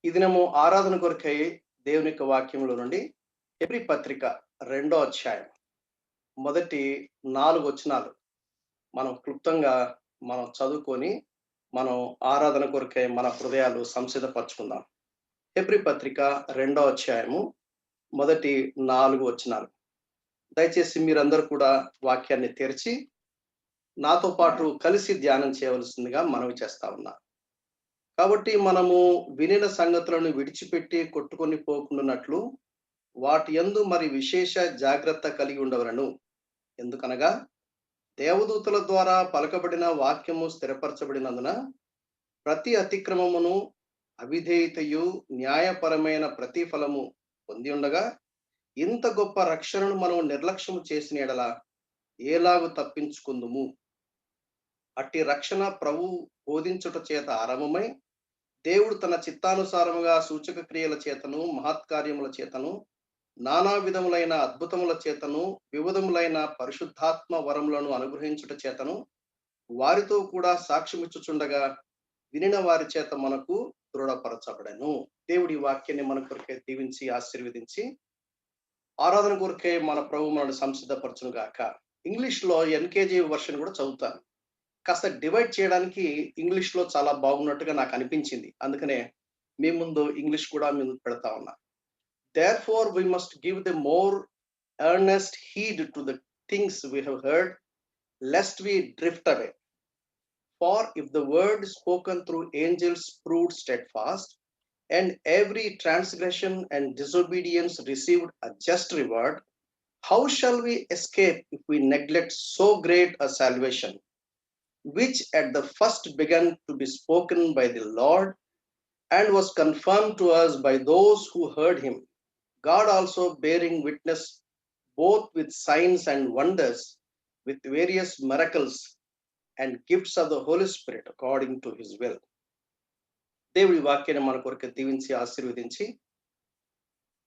ఈ దినము ఆరాధన కొరకై దేవుని యొక్క వాక్యములో నుండి హెబ్రీ పత్రిక 2వ అధ్యాయం మొదటి 4 వచనాలు మనం క్లుప్తంగా చదువుకొని మనం ఆరాధన కొరకై మన హృదయాలు సంసిద్ధపరచుకుందాం. హెబ్రీ పత్రిక 2వ అధ్యాయము మొదటి 4 వచనాలు. దయచేసి మీరందరూ కూడా వాక్యాన్ని తెరిచి నాతో పాటు కలిసి ధ్యానం చేయవలసిందిగా మనవి చేస్తా ఉన్నా. కాబట్టి మనము వినిన సంగతులను విడిచిపెట్టి కొట్టుకొని పోకుండానట్లు వాటి యందు మరి విశేష జాగ్రత్త కలిగి ఉండవలను. ఎందుకనగా దేవదూతల ద్వారా పలకబడిన వాక్యము స్థిరపరచబడినందున ప్రతి అతిక్రమమును అవిధేయతయు న్యాయపరమైన ప్రతిఫలము పొంది ఉండగా ఇంత గొప్ప రక్షణను మనం నిర్లక్ష్యము చేసిన ఎడల ఏలాగు తప్పించుకుందుము. అట్టి రక్షణ ప్రభు బోధించుట చేత ఆరంభమై దేవుడు తన చిత్తానుసారముగా సూచక క్రియల చేతను మహత్కార్యముల చేతను నానా విధములైన అద్భుతముల చేతను వివిధములైన పరిశుద్ధాత్మ వరములను అనుగ్రహించుట చేతను వారితో కూడా సాక్ష్యమిచ్చుచుండగా వినిన వారి చేత మనకు దృఢపరచబడెను. దేవుడి వాక్యాన్ని మన కొరకే దీవించి ఆశీర్వదించి ఆరాధన కొరకే మన ప్రభు మనల్ని సంసిద్ధపరచును గాక. ఇంగ్లీష్ లో ఎన్కేజీ వర్షన్ కూడా చదువుతాను. కాస్త డివైడ్ చేయడానికి ఇంగ్లీష్ లో చాలా బాగున్నట్టుగా నాకు అనిపించింది. అందుకనే మీ ముందు ఇంగ్లీష్ కూడా మేము పెడతా ఉన్నా. Therefore we must give the more earnest heed to the things we have heard, lest we drift away. For if the word spoken through angels proved steadfast, and every transgression and disobedience received a just reward, how shall we escape if we neglect so great a salvation, which at the first began to be spoken by the Lord, and was confirmed to us by those who heard him, God also bearing witness both with signs and wonders, with various miracles and gifts of the Holy Spirit according to his will. దేవుడి వాక్యాన్ని మన కొరకు దీవించి ఆశీర్వదించి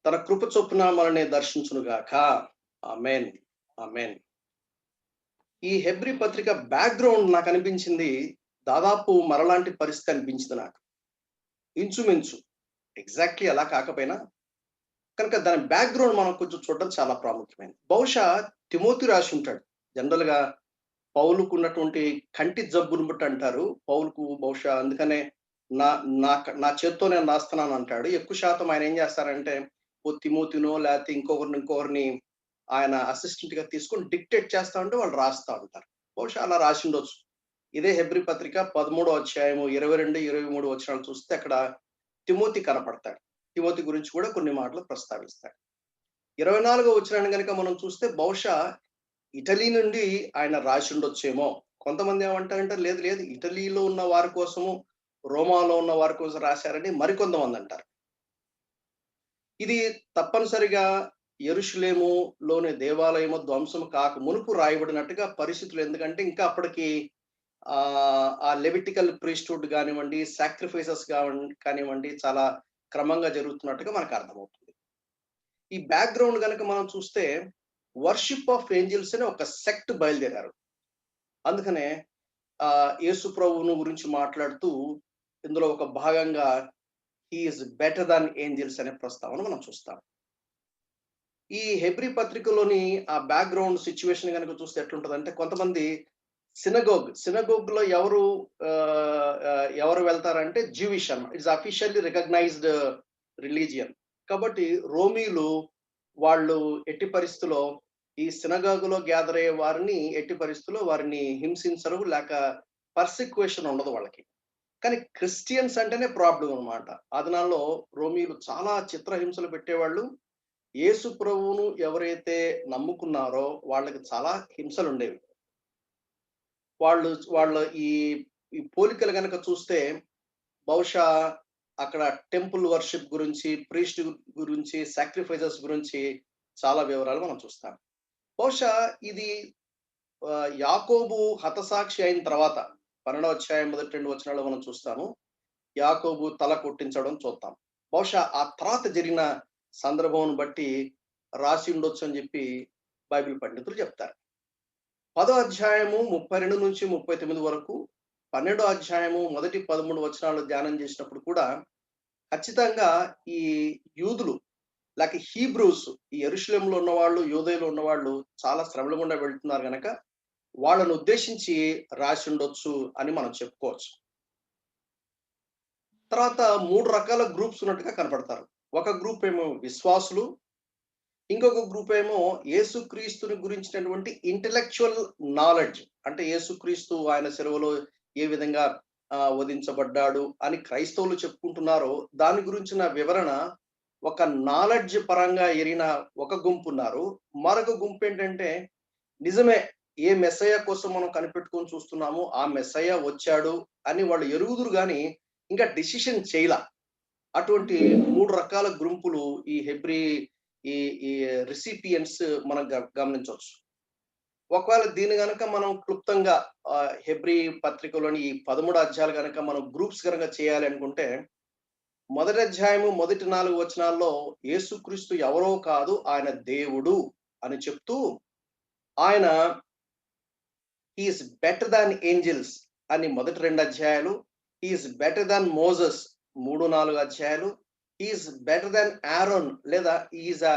తన కృప చొప్పున మనల్ని దర్శించునుగాక. ఆమేన్, ఆమేన్. ఈ హెబ్రీ పత్రిక బ్యాక్గ్రౌండ్ నాకు అనిపించింది దాదాపు మరలాంటి పరిస్థితి అనిపించింది నాకు. ఇంచుమించు ఎగ్జాక్ట్లీ అలా కాకపోయినా కనుక దాని బ్యాక్గ్రౌండ్ మనం కొంచెం చూడడం చాలా ప్రాముఖ్యమైనది. బహుశా తిమోతి రాసి ఉంటాడు. జనరల్ గా పౌలుకు ఉన్నటువంటి కంటి జబ్బును బట్టి అంటారు. పౌలుకు బహుశా అందుకనే నా చేత్తో నేను రాస్తున్నాను అంటాడు. ఎక్కువ శాతం ఆయన ఏం చేస్తారంటే ఓ తిమోతినో లేకపోతే ఇంకొకరిని ఆయన అసిస్టెంట్ గా తీసుకొని డిక్టేట్ చేస్తా ఉంటే వాళ్ళు రాస్తా ఉంటారు. బహుశా అలా రాసి ఉండొచ్చు. ఇదే హెబ్రీ పత్రిక 13వ అధ్యాయము 22, 23 వచనాలు చూస్తే అక్కడ తిమోతి కనపడతాడు. తిమోతి గురించి కూడా కొన్ని మాటలు ప్రస్తావిస్తాడు. 24వ వచనాన్ని కనుక మనం చూస్తే బహుశా ఇటలీ నుండి ఆయన రాసి ఉండొచ్చేమో. కొంతమంది ఏమంటారంటే లేదు లేదు ఇటలీలో ఉన్న వారి కోసము రోమాలో ఉన్న వారి కోసం రాశారని మరికొంతమంది అంటారు. ఇది తప్పనిసరిగా యెరూషలేములోని దేవాలయము ధ్వంసం కాక మునుపు రాయబడినట్టుగా పరిస్థితులు. ఎందుకంటే ఇంకా అప్పటికి ఆ లెవిటికల్ ప్రీస్ట్హుడ్ కానివ్వండి, సాక్రిఫైసెస్ కానివ్వండి చాలా క్రమంగా జరుగుతున్నట్టుగా మనకు అర్థమవుతుంది. ఈ బ్యాక్గ్రౌండ్ కనుక మనం చూస్తే వర్షిప్ ఆఫ్ ఏంజల్స్ అనే ఒక సెక్ట్ బయలుదేరారు. అందుకనే యేసు ప్రభువును గురించి మాట్లాడుతూ ఇందులో ఒక భాగంగా he is better than angels అనే ప్రస్తావన మనం చూస్తాం. ఈ హెబ్రీ పత్రికలోని ఆ బ్యాక్గ్రౌండ్ సిచ్యువేషన్ కనుక చూస్తే ఎట్లుంటది అంటే, కొంతమంది సినగోగ్ లో ఎవరు వెళ్తారంటే జ్యూయిష్ అన్నమాట. It's officially recognised religion. కాబట్టి రోమీలు వాళ్ళు ఎట్టి పరిస్థితుల్లో ఈ సినగాగులో గ్యాదర్ అయ్యే వారిని ఎట్టి పరిస్థితుల్లో వారిని హింసించరు, లేక పర్సిక్వేషన్ ఉండదు వాళ్ళకి. కానీ క్రిస్టియన్స్ అంటేనే ప్రాబ్లం అనమాట. ఆ దినాల్లో రోమీలు చాలా చిత్రహింసలు పెట్టేవాళ్ళు. యేసు ప్రభువును ఎవరైతే నమ్ముకున్నారో వాళ్ళకి చాలా హింసలు ఉండేవి. వాళ్ళ ఈ పోలికలు కనుక చూస్తే బహుశా అక్కడ టెంపుల్ వర్షిప్ గురించి, ప్రీస్ట్ గురించి, సాక్రిఫైసెస్ గురించి చాలా వివరాలు మనం చూస్తాం. బహుశా ఇది యాకోబు హతసాక్షి అయిన తర్వాత 12వ అధ్యాయం మొదటి 2 వచనాలు మనం చూస్తాము. యాకోబు తల కొట్టించడం చూస్తాం. బహుశా ఆ తర్వాత జరిగిన సందర్భం బట్టి రాసి ఉండొచ్చు అని చెప్పి బైబిల్ పండితులు చెప్తారు. 10వ అధ్యాయము 32 నుంచి 39 వరకు, 12వ అధ్యాయము మొదటి 13 వచనాలు ధ్యానం చేసినప్పుడు కూడా ఖచ్చితంగా ఈ యూదులు లేక హీబ్రూస్ ఈ యెరూషలేములో ఉన్నవాళ్ళు, యూదయలో ఉన్నవాళ్ళు చాలా శ్రమల గుండా వెళ్తున్నారు గనక, వాళ్ళను ఉద్దేశించి రాసుండొచ్చు అని మనం చెప్పుకోవచ్చు. తర్వాత 3 రకాల గ్రూప్స్ ఉన్నట్టుగా కనపడతారు. ఒక గ్రూప్ ఏమో విశ్వాసులు, ఇంకొక గ్రూప్ ఏమో యేసుక్రీస్తుని గురించినటువంటి ఇంటలెక్చువల్ నాలెడ్జ్. అంటే యేసుక్రీస్తు ఆయన సిలువలో ఏ విధంగా వధించబడ్డాడు అని క్రైస్తవులు చెప్పుకుంటున్నారో, దాని గురించిన వివరణ ఒక నాలెడ్జ్ పరంగా ఎరిగిన ఒక గుంపున్నారు. మరొక గుంపేంటంటే, నిజమే ఏ మెస్సయ్య కోసం మనం కనిపెట్టుకొని చూస్తున్నామో, ఆ మెస్సయ్య వచ్చాడు అని వాళ్ళు ఎరుగుదురు గాని, ఇంకా డెసిషన్ చేయల. అటువంటి 3 రకాల గుంపులు ఈ హెబ్రీ ఈ ఈ రిసిపియెంట్స్ మనం గమనించొచ్చు. ఒకవేళ దీన్ని గనక మనం క్లుప్తంగా హెబ్రీ పత్రికలోని ఈ 13 అధ్యాయాలు గనక మనం గ్రూప్స్ గనక చేయాలి అనుకుంటే, మొదటి అధ్యాయము మొదటి 4 వచనాల్లో యేసుక్రీస్తు ఎవరో కాదు ఆయన దేవుడు అని చెప్తూ, ఆయన he is better than angels అని మొదటి 2 అధ్యాయాలు, he is better than Moses 3, 4 అధ్యాయాలు, he is better than Aaron లేదా he is a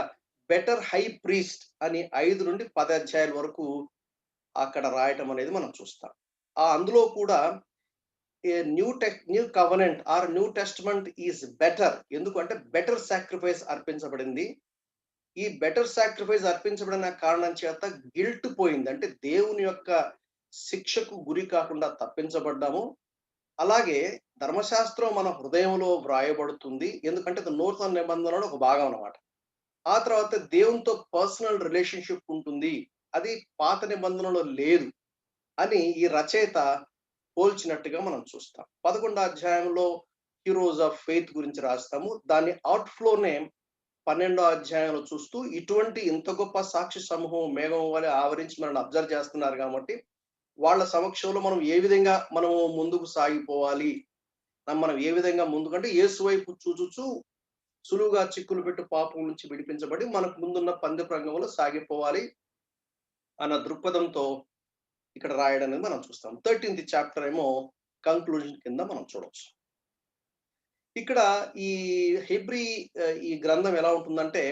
better high priest అని 5 నుండి 10 అధ్యాయాల వరకు అక్కడ రాయటం అనేది మనం చూస్తాం. అందులో కూడా new covenant or new testament is better. ఎందుకంటే బెటర్ సాక్రిఫైస్ అర్పించబడింది. ఈ బెటర్ సాక్రిఫైస్ అర్పించబడిన కారణం చేత గిల్ట్ పోయింది. అంటే దేవుని యొక్క శిక్షకు గురి కాకుండా తప్పించబడ్డాము. అలాగే ధర్మశాస్త్రం మన హృదయంలో వ్రాయబడుతుంది. ఎందుకంటే అది నూతన నిబంధనలో ఒక భాగం అన్నమాట. ఆ తర్వాత దేవునితో పర్సనల్ రిలేషన్‌షిప్ ఉంటుంది. అది పాత నిబంధనలో లేదు అని ఈ రచయిత పోల్చినట్టుగా మనం చూస్తాం. 11 అధ్యాయంలో హీరోస్ ఆఫ్ ఫెయిత్ గురించి రాస్తాము. దాన్ని అవుట్‌ఫ్లోనే 12 అధ్యాయంలో చూస్తూ ఇటువంటి ఇంత గొప్ప సాక్షి సమూహం మేఘం వలె ఆవరించి మనల్ని అబ్జర్వ్ చేస్తున్నారు కాబట్టి, వాళ్ళ సమక్షంలో మనం ఏ విధంగా మనము ముందుకు సాగిపోవాలి, మనం ఏ విధంగా ముందుకంటే యేసు వైపు చూచుచు సులువుగా చిక్కులు పెట్టు పాపం నుంచి విడిపించబడి మనకు ముందున్న పందెపు రంగంలో సాగిపోవాలి అన్న దృక్పథంతో ఇక్కడ రాయడం అనేది మనం చూస్తాం. 13th చాప్టర్ ఏమో కంక్లూజన్ కింద మనం చూడొచ్చు. ఇక్కడ ఈ హెబ్రీ ఈ గ్రంథం ఎలా ఉంటుందంటే,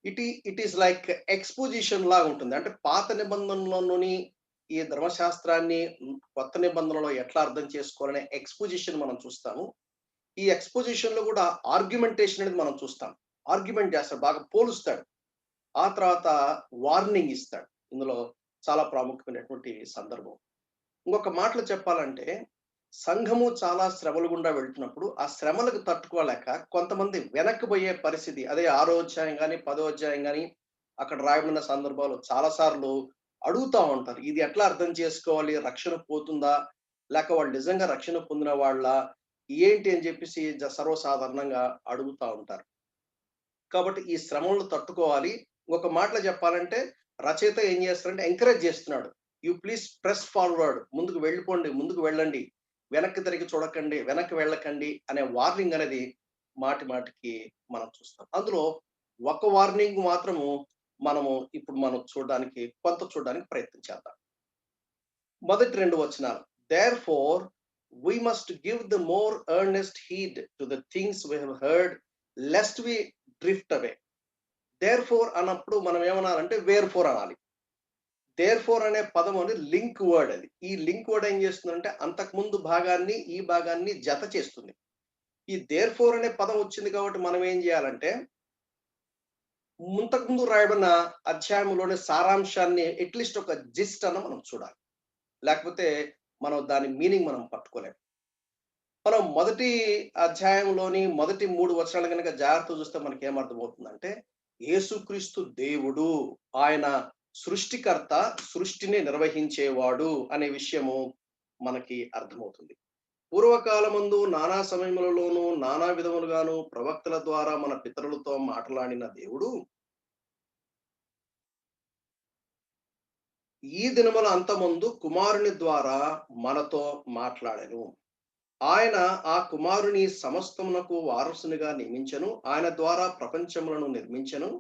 ఇట్ ఈస్ లైక్ ఎక్స్‌పోజిషన్ లాగా ఉంటుంది. అంటే పాత నిబంధనలోని ఈ ధర్మశాస్త్రాన్ని కొత్త నిబంధనలో ఎట్లా అర్థం చేసుకోవాలనే ఎక్స్‌పోజిషన్ మనం చూస్తాము. ఈ ఎక్స్‌పోజిషన్‌లో కూడా ఆర్గ్యుమెంటేషన్ అనేది మనం చూస్తాం. ఆర్గ్యుమెంట్ చేస్తాడు. బాగా పోలుస్తాడు. ఆ తర్వాత వార్నింగ్ ఇస్తాడు. ఇందులో చాలా ప్రాముఖ్యమైనటువంటి సందర్భం. ఇంకొక మాటలో చెప్పాలంటే, సంఘము చాలా శ్రమల గుండా వెళ్తున్నప్పుడు, ఆ శ్రమలకు తట్టుకోలేక కొంతమంది వెనక్కిపోయే పరిస్థితి. అదే 6వ అధ్యాయం గాని, 10వ అధ్యాయం గాని అక్కడ రాయబడిన సందర్భాలు చాలా సార్లు అడుగుతా ఉంటారు. ఇది ఎట్లా అర్థం చేసుకోవాలి? రక్షణ పోతుందా? లేక వాళ్ళు నిజంగా రక్షణ పొందిన వాళ్ళా? ఏంటి అని చెప్పేసి సర్వసాధారణంగా అడుగుతా ఉంటారు. కాబట్టి ఈ శ్రమలను తట్టుకోవాలి. ఒక మాటలో చెప్పాలంటే రచయిత ఏం చేస్తారంటే ఎంకరేజ్ చేస్తున్నాడు. You please press forward. ముందుకు వెళ్ళిపోండి, ముందుకు వెళ్ళండి. వెనక్కి తిరిగి చూడకండి, వెనక్కి వెళ్ళకండి అనే వార్నింగ్ అనేది మాటి మాటికి మనం చూస్తాం. అందులో ఒక వార్నింగ్ మాత్రము మనం చూడడానికి ప్రయత్నం చేద్దాం. మొదటి 2 వచనాలు. Therefore we must give the more earnest heed to the things we have heard lest we drift away. Therefore అన్నప్పుడు మనం ఏమనాలంటే వేర్‌ఫోర్ అనాలి. దేర్‌ఫోర్ అనే పదం అనేది లింక్ వర్డ్ అది. ఈ లింక్ వర్డ్ ఏం చేస్తుందంటే అంతకుముందు భాగాన్ని, ఈ భాగాన్ని జత చేస్తుంది. ఈ దేర్‌ఫోర్ అనే పదం వచ్చింది కాబట్టి మనం ఏం చేయాలంటే, ఇంతకుముందు రాయబడిన అధ్యాయంలోని సారాంశాన్ని అట్‌లీస్ట్ ఒక జిస్ట్ అన్న మనం చూడాలి. లేకపోతే మనం దాని మీనింగ్ మనం పట్టుకోలేం. మనం మొదటి అధ్యాయంలోని మొదటి 3 వచనాలు గనక జాగ్రత్తగా చూస్తే మనకేమర్థమవుతుందంటే, యేసుక్రీస్తు దేవుడు. ఆయన సృష్టికర్త, సృష్టిని నిర్వహించేవాడు అనే విషయము మనకి అర్థమవుతుంది. పూర్వకాలమందు నానా సమయములలోను, నానా విధములుగాను ప్రవక్తల ద్వారా మన పితరులతో మాట్లాడిన దేవుడు, ఈ దినముల అంతమందు కుమారుని ద్వారా మనతో మాట్లాడెను. ఆయన ఆ కుమారుని సమస్తమునకు వారసునిగా నియమించెను. ఆయన ద్వారా ప్రపంచములను నిర్మించెను.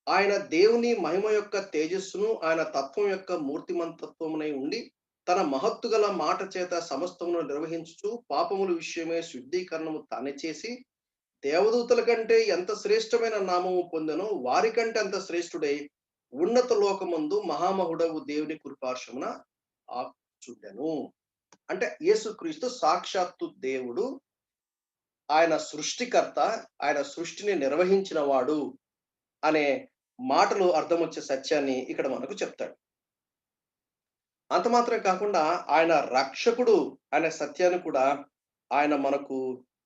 ఆయన దేవుని మహిమ యొక్క తేజస్సును, ఆయన తత్వం యొక్క మూర్తిమంతత్వమునై ఉండి, తన మహత్తు గల మాట చేత సమస్తమును నిర్వహించుచు, పాపముల విషయమై శుద్ధీకరణము తానే చేసి, దేవదూతల కంటే ఎంత శ్రేష్టమైన నామము పొందెనో వారికంటే అంత శ్రేష్ఠుడై ఉన్నత లోకమందు మహామహుడవు దేవుని కృపార్శమున ఆచుండెను. అంటే యేసుక్రీస్తు సాక్షాత్తు దేవుడు, ఆయన సృష్టికర్త, ఆయన సృష్టిని నిర్వహించిన వాడు అనే మాటలు అర్థం వచ్చే సత్యాన్ని ఇక్కడ మనకు చెప్తాడు. అంత మాత్రం కాకుండా ఆయన రక్షకుడు అనే సత్యాన్ని కూడా ఆయన మనకు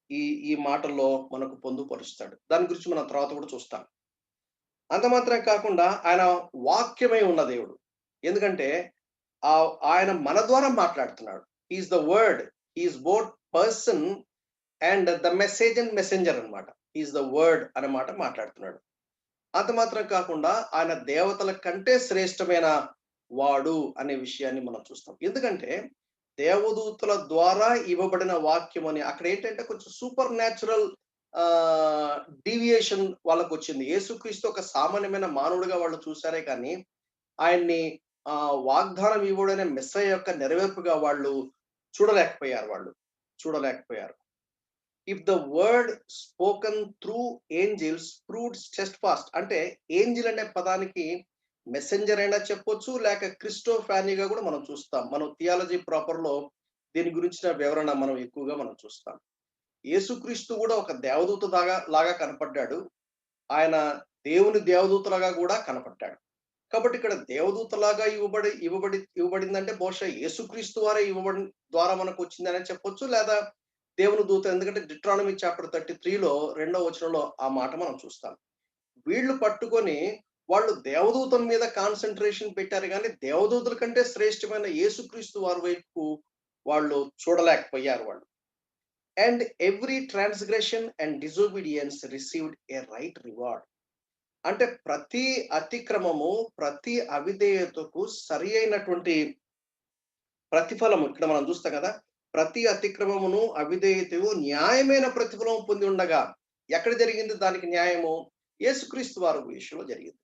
ఈ ఈ మాటల్లో మనకు పొందుపరుస్తాడు. దాని గురించి మనం తర్వాత కూడా చూస్తాం. అంత మాత్రం కాకుండా ఆయన వాక్యమై ఉన్న దేవుడు. ఎందుకంటే ఆయన మన ద్వారా మాట్లాడుతున్నాడు. Is the word, is both person and the message and messenger అన్నమాట. ఈజ్ ద వర్డ్ అనే మాట మాట్లాడుతున్నాడు. అంత మాత్రం కాకుండా ఆయన దేవతల కంటే శ్రేష్టమైన వాడు అనే విషయాన్ని మనం చూస్తాం. ఎందుకంటే దేవదూతల ద్వారా ఇవ్వబడిన వాక్యం అని అక్కడ ఏంటంటే కొంచెం సూపర్ న్యాచురల్ డీవియేషన్ వాళ్ళకు వచ్చింది. యేసుక్రీస్తు ఒక సామాన్యమైన మానవుడిగా వాళ్ళు చూశారే కానీ ఆయన్ని వాగ్దానం ఇవ్వడనే మెస్సయ్య యొక్క నెరవేర్పుగా వాళ్ళు చూడలేకపోయారు. If the word spoken through angels proved steadfast, అంటే ఏంజిల్ అనే పదానికి మెసెంజర్ అయినా చెప్పొచ్చు, లేక క్రిస్టోఫానీగా కూడా మనం చూస్తాం. మనం థియాలజీ ప్రాపర్ లో దీని గురించిన వివరణ మనం ఎక్కువగా మనం చూస్తాం. యేసుక్రీస్తు కూడా ఒక దేవదూత లాగా కనపడ్డాడు. ఆయన దేవుని దేవదూతలాగా కూడా కనపడ్డాడు. కాబట్టి ఇక్కడ దేవదూతలాగా ఇవ్వబడిందంటే బహుశా యేసుక్రీస్తు వారే ఇవ్వబడి ద్వారా మనకు వచ్చిందని చెప్పొచ్చు, లేదా దేవుని దూత. ఎందుకంటే డిట్రానమీ చాప్టర్ 33లో 2వ వచనంలో ఆ మాట మనం చూస్తాం. వీళ్ళు పట్టుకొని వాళ్ళు దేవదూతల మీద కాన్సన్ట్రేషన్ పెట్టారు కానీ దేవదూతల కంటే శ్రేష్టమైన యేసుక్రీస్తు వారి వైపు వాళ్ళు చూడలేకపోయారు వాళ్ళు. And every transgression and disobedience received a right reward. అంటే ప్రతి అతిక్రమము, ప్రతి అవిధేయతకు సరి అయినటువంటి ప్రతిఫలము ఇక్కడ మనం చూస్తాం కదా. ప్రతి అతిక్రమమును అవిధేయతకు న్యాయమైన ప్రతిఫలం పొంది ఉండగా ఎక్కడ జరిగింది దానికి న్యాయము? యేసుక్రీస్తు వారి విషయంలో జరిగింది.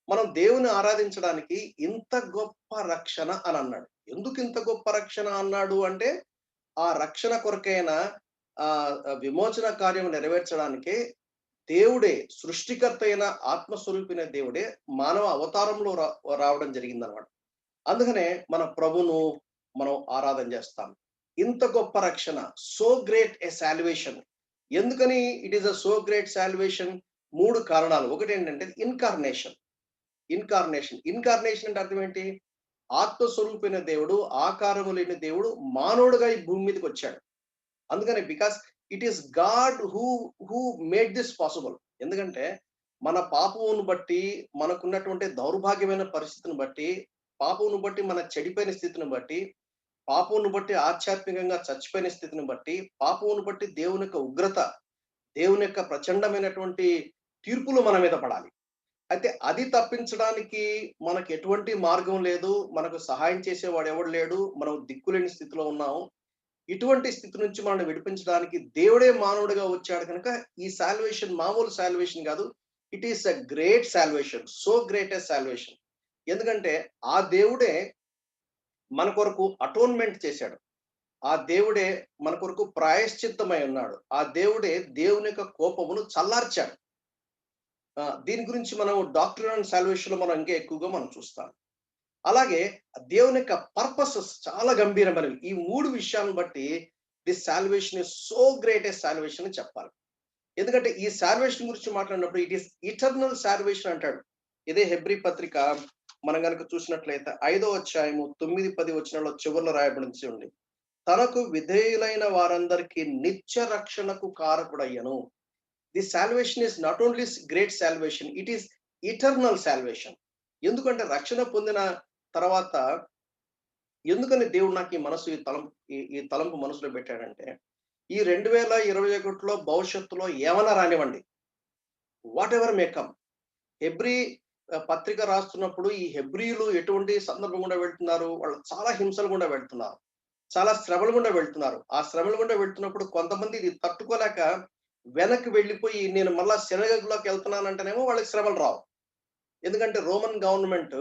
మనం దేవుని ఆరాధించడానికి ఇంత గొప్ప రక్షణ అని అన్నాడు. ఎందుకు ఇంత గొప్ప రక్షణ అన్నాడు అంటే ఆ రక్షణ కొరకైన విమోచన కార్యం నెరవేర్చడానికే దేవుడే, సృష్టికర్త అయిన ఆత్మస్వరూపిన దేవుడే మానవ అవతారంలో రావడం జరిగిందన్నమాట. అందుకనే మన ప్రభును మనం ఆరాధన చేస్తాం. ఇంత గొప్ప రక్షణ, సో గ్రేట్ ఏ సాల్వేషన్. ఎందుకని it is a so great salvation? 3 కారణాలు. ఒకటి ఏంటంటే ఇన్కార్నేషన్ అంటే అర్థం ఏంటి? ఆత్మస్వరూపైన దేవుడు, ఆకారము లేని దేవుడు మానవుడుగా ఈ భూమి మీదకి వచ్చాడు. అందుకని because it is God who made this possible. ఎందుకంటే మన పాపమును బట్టి, మనకున్నటువంటి దౌర్భాగ్యమైన పరిస్థితిని బట్టి, పాపమును బట్టి, మన చెడిపోయిన స్థితిని బట్టి, పాపమును బట్టి ఆధ్యాత్మికంగా చచ్చిపోయిన స్థితిని బట్టి, పాపమును బట్టి దేవుని యొక్క ఉగ్రత, దేవుని యొక్క ప్రచండమైనటువంటి తీర్పులు మన మీద పడాలి. అయితే అది తప్పించడానికి మనకు ఎటువంటి మార్గం లేదు. మనకు సహాయం చేసేవాడు ఎవడు లేడు. మనం దిక్కులేని స్థితిలో ఉన్నాము. ఇటువంటి స్థితి నుంచి మనల్ని విడిపించడానికి దేవుడే మానవుడిగా వచ్చాడు కనుక ఈ సాల్వేషన్ మామూలు సాల్వేషన్ కాదు. It is a great salvation, so great a salvation. ఎందుకంటే ఆ దేవుడే మన కొరకు అటోన్మెంట్ చేశాడు. ఆ దేవుడే మన కొరకు ప్రాయశ్చిత్తమై ఉన్నాడు. ఆ దేవుడే దేవుని యొక్క కోపమును చల్లార్చాడు. దీని గురించి మనం డాక్టర్ అండ్ సాల్వేషన్ లో మనం ఇంకా ఎక్కువగా మనం చూస్తాం. అలాగే దేవుని యొక్క పర్పసెస్ చాలా గంభీరమైనవి. ఈ 3 విషయాలను బట్టి this salvation is so great A salvation అని చెప్పాలి. ఎందుకంటే ఈ సాల్వేషన్ గురించి మాట్లాడినప్పుడు ఇట్ ఈస్ ఇటర్నల్ సాల్వేషన్ అంటాడు. ఇదే హెబ్రీ పత్రిక మనం కనుక చూసినట్లయితే 5వ అధ్యాయము 9-10 వచనాల్లో చివరిలో రాయబడింది చూడండి. తనకు విధేయులైన వారందరికీ నిత్య రక్షణకు కారకుడయ్యను. The salvation is not only great salvation, it is eternal salvation. ఎందుకంటే రక్షణ పొందిన తర్వాత ఎందుకని దేవుడు నాకు ఈ తలంపు మనసులో పెట్టాడంటే, ఈ 2021లో భవిష్యత్తులో ఏమన్నా రానివ్వండి, what ever may come. Hebrew పత్రిక రాస్తున్నప్పుడు ఈ హెబ్రీలు ఎటువంటి సందర్భం గుండా వెళ్తున్నారు? వాళ్ళు చాలా హింసలు గుండా వెళ్తున్నారు, చాలా శ్రమలు గుండా వెళ్తున్నారు. ఆ శ్రమలు గుండా వెళ్తున్నప్పుడు కొంతమంది ఇది తట్టుకోలేక వెనక్కి వెళ్ళిపోయి నేను మళ్ళా సినగోగులోకి వెళ్తున్నానంటేనేమో వాళ్ళకి శ్రమలు రావు. ఎందుకంటే రోమన్ గవర్నమెంట్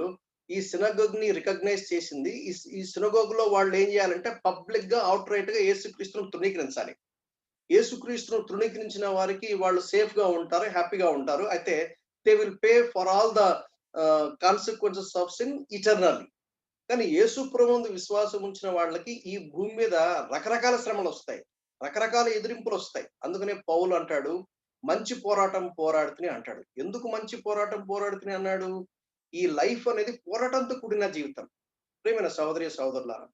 ఈ సినగోగ్ ని రికగ్నైజ్ చేసింది. ఈ సినగోగులో వాళ్ళు ఏం చేయాలంటే పబ్లిక్ గా అవుట్ రైట్ గా యేసుక్రీస్తును తృణీకరించాలి. యేసుక్రీస్తును తృణీకరించిన వారికి వాళ్ళు సేఫ్ గా ఉంటారు, హ్యాపీగా ఉంటారు. అయితే they will pay for all the consequences of sin eternally. కానీ యేసు ప్రభువునందు విశ్వాసం ఉంచిన వాళ్ళకి ఈ భూమి మీద రకరకాల శ్రమలు వస్తాయి, రకరకాల ఎదిరింపులు వస్తాయి. అందుకనే పౌలు అంటాడు, మంచి పోరాటం పోరాడుతుని అంటాడు. ఎందుకు మంచి పోరాటం పోరాడుతుని అన్నాడు? ఈ లైఫ్ అనేది పోరాటంతో కూడిన జీవితం. ప్రియమైన సహోదరి సహోదరులారా,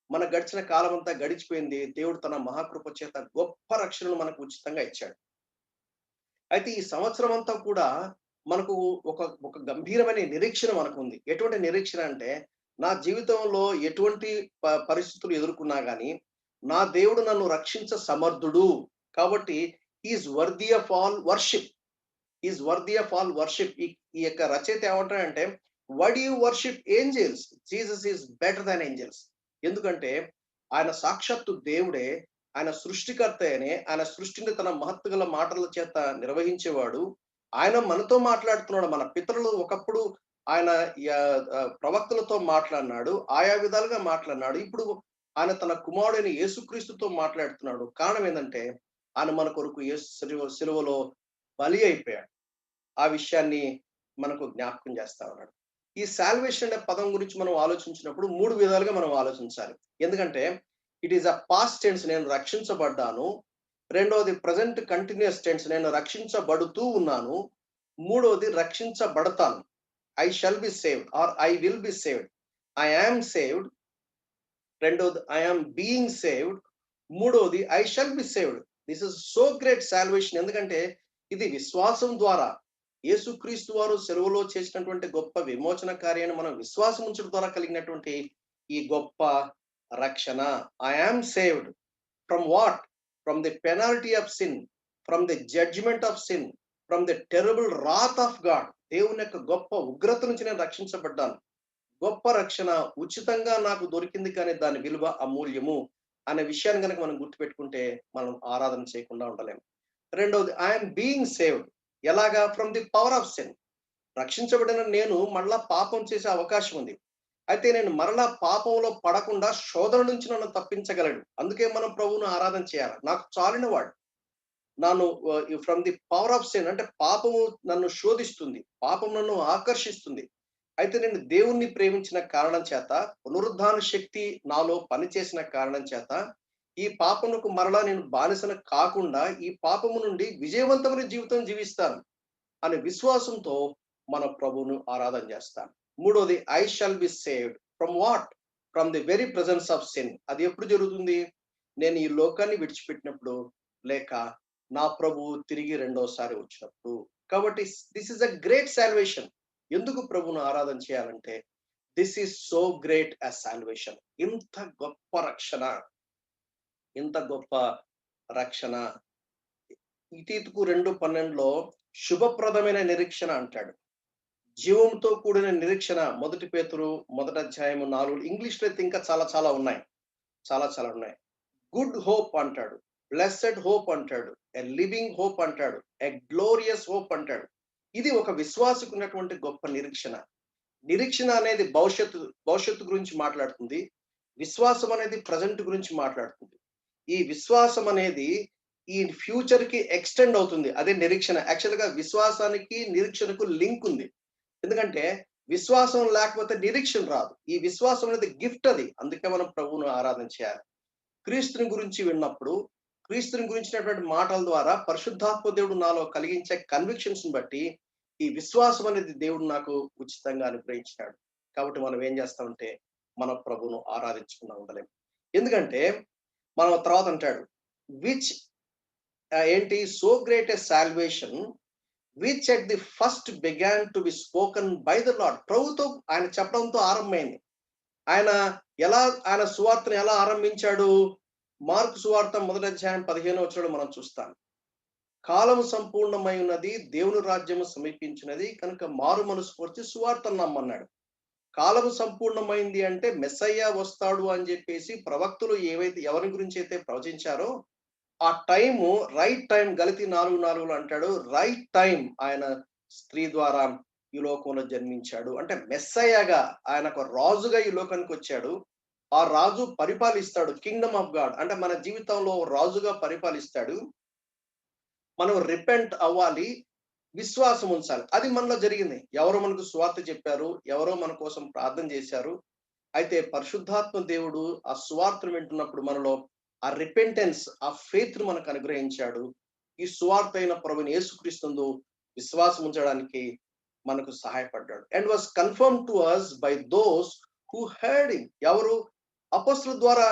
మన గడిచిన కాలం అంతా గడిచిపోయింది. దేవుడు తన మహాకృప చేత గొప్ప రక్షణను మనకు ఉచితంగా ఇచ్చాడు. అయితే ఈ సంవత్సరం అంతా కూడా మనకు ఒక ఒక గంభీరమైన నిరీక్షణ మనకుంది. ఎటువంటి నిరీక్షణ అంటే, నా జీవితంలో ఎటువంటి పరిస్థితులు ఎదుర్కొన్నా గానీ, నా దేవుడు నన్ను రక్షించ సమర్థుడు. కాబట్టి he is worthy of all worship. He is worthy of all worship. ఈ యొక్క రచయిత ఏమంటాడంటే, why do you worship angels? Jesus is better than angels. ఎందుకంటే ఆయన సాక్షాత్తు దేవుడే, ఆయన సృష్టికర్త అనే, ఆయన సృష్టిని తన మహత్తు గల మాటల చేత నిర్వహించేవాడు. ఆయన మనతో మాట్లాడుతున్నాడు. మన పితరులు ఒకప్పుడు ఆయన ప్రవక్తలతో మాట్లాడినాడు, ఆయా విధాలుగా మాట్లాడినాడు. ఇప్పుడు ఆయన తన కుమారుడైన యేసుక్రీస్తుతో మాట్లాడుతున్నాడు. కారణం ఏంటంటే ఆయన మన కొరకు సిలువలో బలి అయిపోయాడు. ఆ విషయాన్ని మనకు జ్ఞాపకం చేస్తా ఉన్నాడు. ఈ సాల్వేషన్ అనే పదం గురించి మనం ఆలోచించినప్పుడు 3 విధాలుగా మనం ఆలోచించాలి. ఎందుకంటే it is a past tense, నేను రక్షించబడ్డాను. రెండవది ప్రెజెంట్ కంటిన్యూస్ టెన్స్, నేను రక్షించబడుతూ ఉన్నాను. మూడవది రక్షించబడతాను, I shall be saved or I will be saved. I am saved. రెండవది ఐ యామ్ బీయింగ్ సేవ్డ్. మూడవది I shall be saved. This is so great salvation. ఎందుకంటే ఇది విశ్వాసం ద్వారా, యేసుక్రీస్తు వారు సెలవులో చేసినటువంటి గొప్ప విమోచన కార్యాన్ని మనం విశ్వాసం ఉంచడం ద్వారా కలిగినటువంటి ఈ గొప్ప రక్షణ. I am saved from what? From the penalty of sin, from the judgement of sin, from the terrible wrath of God. దేవుని యొక్క గొప్ప ఉగ్రత నుంచి నేను రక్షించబడ్డాను. గొప్ప రక్షణ ఉచితంగా నాకు దొరికింది, కానీ దాని విలువ అమూల్యము అనే విషయాన్ని కనుక మనం గుర్తుపెట్టుకుంటే మనం ఆరాధన చేయకుండా ఉండలేము. రెండవది ఐఎమ్ బీయింగ్ సేవ్డ్. ఎలాగా? From the power of sin. రక్షించబడిన నేను మళ్ళా పాపం చేసే అవకాశం ఉంది. అయితే నేను మరలా పాపంలో పడకుండా శోధన నుంచి నన్ను తప్పించగలడు. అందుకే మనం ప్రభువును ఆరాధన చేయాలి. నాకు చాలిన వాడు నన్ను from the power of sin అంటే పాపము నన్ను శోధిస్తుంది, పాపం నన్ను ఆకర్షిస్తుంది. అయితే నేను దేవుణ్ణి ప్రేమించిన కారణం చేత, పునరుద్ధాన శక్తి నాలో పనిచేసిన కారణం చేత ఈ పాపమునకు మరలా నేను బానిసను కాకుండా ఈ పాపము నుండి విజయవంతమైన జీవితం జీవిస్తాను అనే విశ్వాసంతో మన ప్రభువును ఆరాధన చేస్తాను. మూడోది I shall be saved from what? From the very presence of sin. అది ఎప్పుడు జరుగుతుంది? నేను ఈ లోకాన్ని విడిచిపెట్టినప్పుడు, లేక నా ప్రభువు తిరిగి రెండోసారి వచ్చినప్పుడు. కాబట్టి this is a great salvation. ఎందుకు ప్రభువును ఆరాధన చేయాలంటే this is so great as salvation. ఇంత గొప్ప రక్షణ, ఇంత గొప్ప రక్షణ. తీతుకు 2:12 శుభప్రదమైన నిరీక్షణ అంటాడు. జీవంతో కూడిన నిరీక్షణ. 1 పేతురు 1:4. ఇంగ్లీష్ లో అయితే ఇంకా చాలా చాలా ఉన్నాయి, చాలా చాలా ఉన్నాయి. గుడ్ హోప్ అంటాడు, బ్లెస్సెడ్ హోప్ అంటాడు, ఎ లివింగ్ హోప్ అంటాడు, ఎ గ్లోరియస్ హోప్ అంటాడు. ఇది ఒక విశ్వాసకు ఉన్నటువంటి గొప్ప నిరీక్షణ. నిరీక్షణ అనేది భవిష్యత్తు గురించి మాట్లాడుతుంది. విశ్వాసం అనేది ప్రజెంట్ గురించి మాట్లాడుతుంది. ఈ విశ్వాసం అనేది ఈ ఫ్యూచర్ కి ఎక్స్టెండ్ అవుతుంది. అదే నిరీక్షణ. యాక్చువల్ గా విశ్వాసానికి నిరీక్షణకు లింక్ ఉంది. ఎందుకంటే విశ్వాసం లేకపోతే నిరీక్షణ రాదు. ఈ విశ్వాసం అనేది గిఫ్ట్. అది అందుకే మనం ప్రభువును ఆరాధన చేయాలి. క్రీస్తుని గురించి విన్నప్పుడు, క్రీస్తుని గురించినటువంటి మాటల ద్వారా పరిశుద్ధాత్మ దేవుడు నాలో కలిగించే కన్విక్షన్స్ బట్టి ఈ విశ్వాసం అనేది దేవుడు నాకు ఉచితంగా అనుగ్రహించాడు. కాబట్టి మనం ఏం చేస్తామంటే మన ప్రభువును ఆరాధించుకున్నా ఉండలేము. ఎందుకంటే మనం తర్వాత అంటాడు విచ్ ఏంటి? So great a salvation which at the first began to be spoken by the lord. ప్రభుతో ఆయన చెప్పడంతో ఆరంభమైంది. ఆయన సువార్తను ఎలా ఆరంభించాడు? మార్కు సువార్త 1:15 మనం చూస్తాం. కాలము సంపూర్ణమై ఉన్నది, దేవుని రాజ్యము సమీపించినది, కనుక మారు మనసు పొంది సువార్తను నమ్మన్నాడు. కాలము సంపూర్ణమైంది అంటే మెస్సయ్య వస్తాడు అని చెప్పేసి ప్రవక్తలు ఎవరి గురించి అయితే ప్రవచించారో ఆ టైము రైట్ టైం. గలతీ 4:4 అంటాడు, రైట్ టైం ఆయన స్త్రీ ద్వారా ఈ లోకంలో జన్మించాడు. అంటే మెస్సయ్యగా, ఆయన ఒక రాజుగా ఈ లోకానికి వచ్చాడు. ఆ రాజు పరిపాలిస్తాడు. కింగ్డమ్ ఆఫ్ గాడ్ అంటే మన జీవితంలో రాజుగా పరిపాలిస్తాడు. మనం రిపెంట్ అవ్వాలి. విశ్వాసం ఉంచాలి. అది మనలో జరిగింది. ఎవరో మనకు సువార్త చెప్పారు. ఎవరో మన కోసం ప్రార్థన చేశారు. అయితే పరిశుద్ధాత్మ దేవుడు ఆ సువార్తను వింటున్నప్పుడు మనలో ఆ రిపెంటెన్స్, ఆ ఫెయిత్‌ను మనకు అనుగ్రహించాడు. ఈ సువార్త అయిన ప్రభువైన యేసుక్రీస్తునందు విశ్వాసం ఉంచడానికి మనకు సహాయపడ్డాడు. And was confirmed to us by those who heard him. ఎవరు? అపోస్తలుల ద్వారా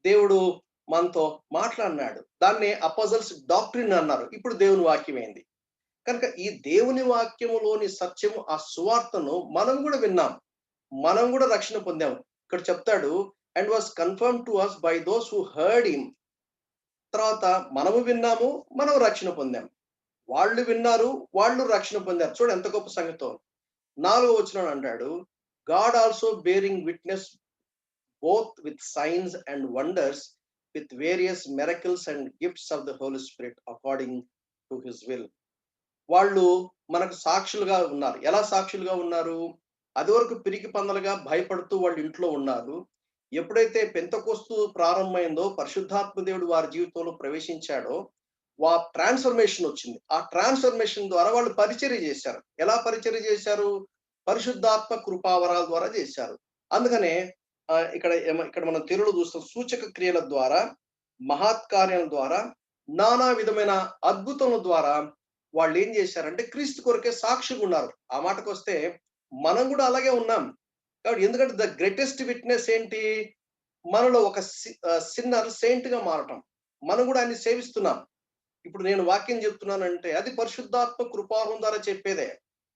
దేవుడు మనతో మాట్లాడినాడు. దాన్నే అపోజిల్స్ డాక్ట్రిన్ అన్నారు. ఇప్పుడు దేవుని వాక్యం ఏంది? కనుక ఈ దేవుని వాక్యములోని సత్యము, ఆ సువార్తను మనం కూడా విన్నాం. మనం కూడా రక్షణ పొందాం. ఇక్కడ చెప్తాడు and was confirm to us by those who heard him. తర్వాత మనము విన్నాము, మనం రక్షణ పొందాం. వాళ్ళు విన్నారు, వాళ్ళు రక్షణ పొందారు. చూడు ఎంత గొప్ప సంగతో. 4వ వచనం అంటాడు, God also bearing witness both with signs and wonders with various miracles and gifts of the Holy Spirit according to his will. వాళ్ళు మనకు సాక్షులుగా ఉన్నారు. ఎలా సాక్షులుగా ఉన్నారు? అదివరకు పిరికి పందలుగా భయపడుతూ వాళ్ళ ఇంట్లో ఉన్నారు. ఎప్పుడైతే పెంతెకోస్తు ప్రారంభమైందో, పరిశుద్ధాత్మ దేవుడు వారి జీవితంలో ప్రవేశించాడో, ట్రాన్స్‌ఫర్మేషన్ వచ్చింది. ఆ ట్రాన్స్‌ఫర్మేషన్ ద్వారా వాళ్ళు పరిచర్య చేశారు. ఎలా పరిచర్య చేశారు? పరిశుద్ధాత్మ కృపావరాల ద్వారా చేశారు. అందుకనే ఇక్కడ మనం తెలుగులో చూస్తాం, సూచక క్రియల ద్వారా, మహత్కార్యాల ద్వారా, నానా విధమైన అద్భుతముల ద్వారా వాళ్ళేం చేశారంటే క్రీస్తు కొరకే సాక్షిగా ఉన్నారు. ఆ మాటకొస్తే మనం కూడా అలాగే ఉన్నాం. కాబట్టి ఎందుకంటే ద గ్రేటెస్ట్ విట్‌నెస్ ఏంటి? మనలో ఒక సిన్నర్ సెయింట్‌గా మారటం. మనం కూడా ఆయన్ని సేవిస్తున్నాం. ఇప్పుడు నేను వాక్యం చెప్తున్నానంటే అది పరిశుద్ధాత్మ కృపావరం ద్వారా చెప్పేదే.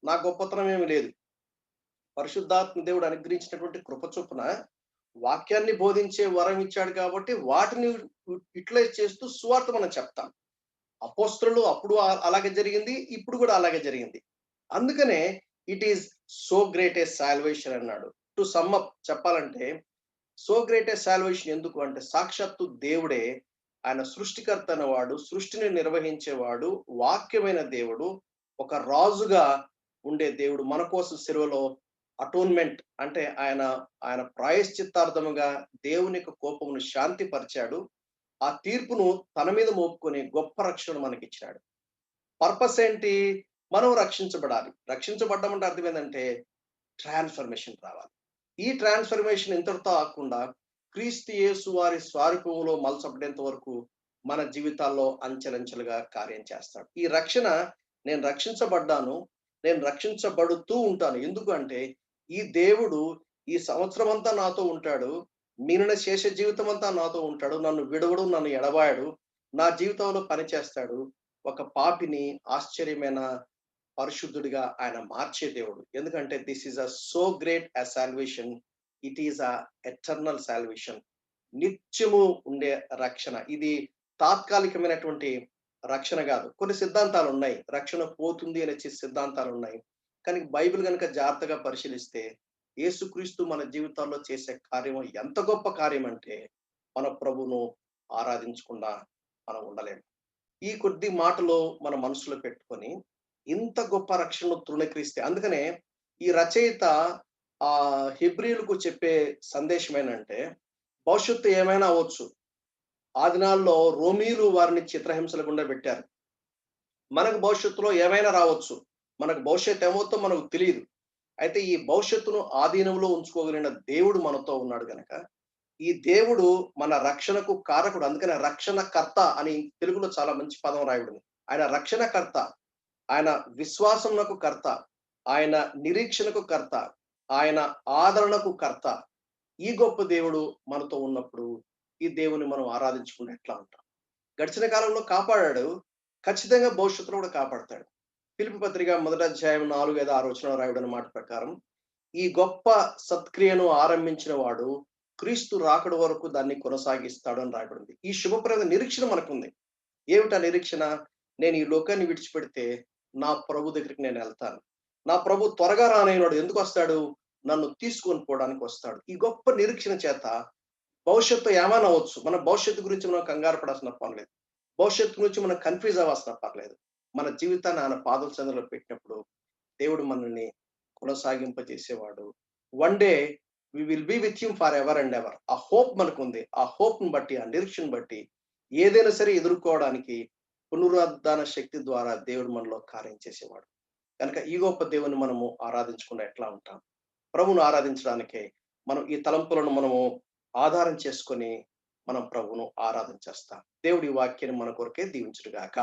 నా గొప్పతనం ఏమి లేదు. పరిశుద్ధాత్మ దేవుడు అనుగ్రహించినటువంటి కృప చొప్పున వాక్యాన్ని బోధించే వరం ఇచ్చాడు కాబట్టి వాటిని యుటిలైజ్ చేస్తూ సువార్త మనం చెప్తాం. అపోస్తలులు అప్పుడు అలాగే జరిగింది. ఇప్పుడు కూడా అలాగే జరిగింది. అందుకనే it is so great A salvation అన్నాడు. టు సమ్ అప్ చెప్పాలంటే సో గ్రేట్ ఏ సాల్వేషన్ ఎందుకు అంటే సాక్షాత్తు దేవుడే, ఆయన సృష్టికర్త అనేవాడు, సృష్టిని నిర్వహించేవాడు, వాక్యమైన దేవుడు, ఒక రాజుగా ఉండే దేవుడు మన కోసం సిలువలో అటోన్మెంట్ అంటే ఆయన ప్రాయశ్చిత్తార్థముగా దేవుని యొక్క కోపమును శాంతిపరిచాడు. ఆ తీర్పును తన మీద మోపుకొని గొప్ప రక్షణ మనకిచ్చాడు. పర్పస్ ఏంటి? మనం రక్షించబడాలి. రక్షించబడ్డం అంటే అర్థం ఏందంటే ట్రాన్స్‌ఫర్మేషన్ రావాలి. ఈ ట్రాన్స్‌ఫర్మేషన్ ఇంతటితో ఆగకుండా క్రీస్తు యేసు వారి స్వరూపంలో మలచబడేంత వరకు మన జీవితాల్లో అంచెలంచెలుగా కార్యం చేస్తాడు. ఈ రక్షణ నేను రక్షించబడ్డాను. నేను రక్షించబడుతూ ఉంటాను. ఎందుకు అంటే ఈ దేవుడు ఈ సంవత్సరం అంతా నాతో ఉంటాడు. మిగిలిన శేష జీవితం అంతా నాతో ఉంటాడు. నన్ను విడవడు, నన్ను ఎడబాయడు. నా జీవితంలో పనిచేస్తాడు. ఒక పాపిని ఆశ్చర్యమైన పరిశుద్ధుడిగా ఆయన మార్చే దేవుడు. ఎందుకంటే this is so great a salvation. It is eternal salvation. నిత్యము ఉండే రక్షణ. ఇది తాత్కాలికమైనటువంటి రక్షణ కాదు. కొన్ని సిద్ధాంతాలు ఉన్నాయి. రక్షణ పోతుంది అనే సిద్ధాంతాలు ఉన్నాయి. కానీ బైబిల్ గనుక జాగ్రత్తగా పరిశీలిస్తే యేసుక్రీస్తు మన జీవితాల్లో చేసే కార్యం ఎంత గొప్ప కార్యం అంటే మన ప్రభువును ఆరాధించకుండా మనం ఉండలేము. ఈ కొద్ది మాటలు మన మనసులో పెట్టుకొని ఇంత గొప్ప రక్షణను తృణీకరిస్తే అందుకనే ఈ రచయిత హెబ్రీయులకు చెప్పే సందేశం ఏంటంటే భవిష్యత్తు ఏమైనా అవ్వచ్చు. ఆ దినాల్లో రోమీయులు వారిని చిత్రహింసల గుండా పెట్టారు. మనకు భవిష్యత్తులో ఏమైనా రావచ్చు. మనకు భవిష్యత్తు ఏమవుతుందో మనకు తెలియదు. అయితే ఈ భవిష్యత్తును ఆధీనంలో ఉంచుకోగలిగిన దేవుడు మనతో ఉన్నాడు గనక, ఈ దేవుడు మన రక్షణకు కారకుడు. అందుకనే రక్షణకర్త అని తెలుగులో చాలా మంచి పదం రాయబడింది. ఆయన రక్షణకర్త, ఆయన విశ్వాసమునకు కర్త, ఆయన నిరీక్షణకు కర్త, ఆయన ఆదరణకు కర్త. ఈ గొప్ప దేవుడు మనతో ఉన్నప్పుడు ఈ దేవుని మనం ఆరాధించుకుంటే ఎట్లా ఉంటాం? గడిచిన కాలంలో కాపాడాడు. ఖచ్చితంగా భవిష్యత్తులో కూడా కాపాడతాడు. ఫిలిప్పీ పత్రిక 1వ అధ్యాయం 4, 5, 6 వచనం రాయబడిన మాట ప్రకారం ఈ గొప్ప సత్క్రియను ఆరంభించిన వాడు క్రీస్తు రాకడ వరకు దాన్ని కొనసాగిస్తాడు అని రాయబడింది. ఈ శుభప్రద నిరీక్షణ మనకుంది. ఏమిటా నిరీక్షణ? నేను ఈ లోకాన్ని విడిచిపెడితే నా ప్రభు దగ్గరికి నేను వెళ్తాను. నా ప్రభు త్వరగా రానైనాడు. ఎందుకు వస్తాడు? నన్ను తీసుకొని పోవడానికి వస్తాడు. ఈ గొప్ప నిరీక్షణ చేత భవిష్యత్తు ఏమైనా అవ్వచ్చు. మన భవిష్యత్తు గురించి మనం కంగారు పడాల్సిన పర్లేదు. భవిష్యత్తు గురించి మనం కన్‌ఫ్యూజ్ అవ్వాల్సిన పర్లేదు. మన జీవితాన్ని ఆయన పాదం చెంతలో పెట్టినప్పుడు దేవుడు మనల్ని కొనసాగింపజేసేవాడు. One day we will be with him for ever and ever. ఆ హోప్ మనకుంది. ఆ హోప్‌ని బట్టి, ఆ నిరీక్షను బట్టి ఏదైనా సరే ఎదుర్కోవడానికి పునరుద్ధాన శక్తి ద్వారా దేవుడు మనలో కార్యం చేసేవాడు. కనుక ఈ గొప్ప దేవుని మనము ఆరాధించకుండా ఎట్లా ఉంటాం? ప్రభువును ఆరాధించడానికే మనం ఈ తలంపులను మనము ఆధారం చేసుకొని మనం ప్రభువును ఆరాధన చేస్తాం. దేవుడి వాక్యాన్ని మన కొరకే దీవించును గాక.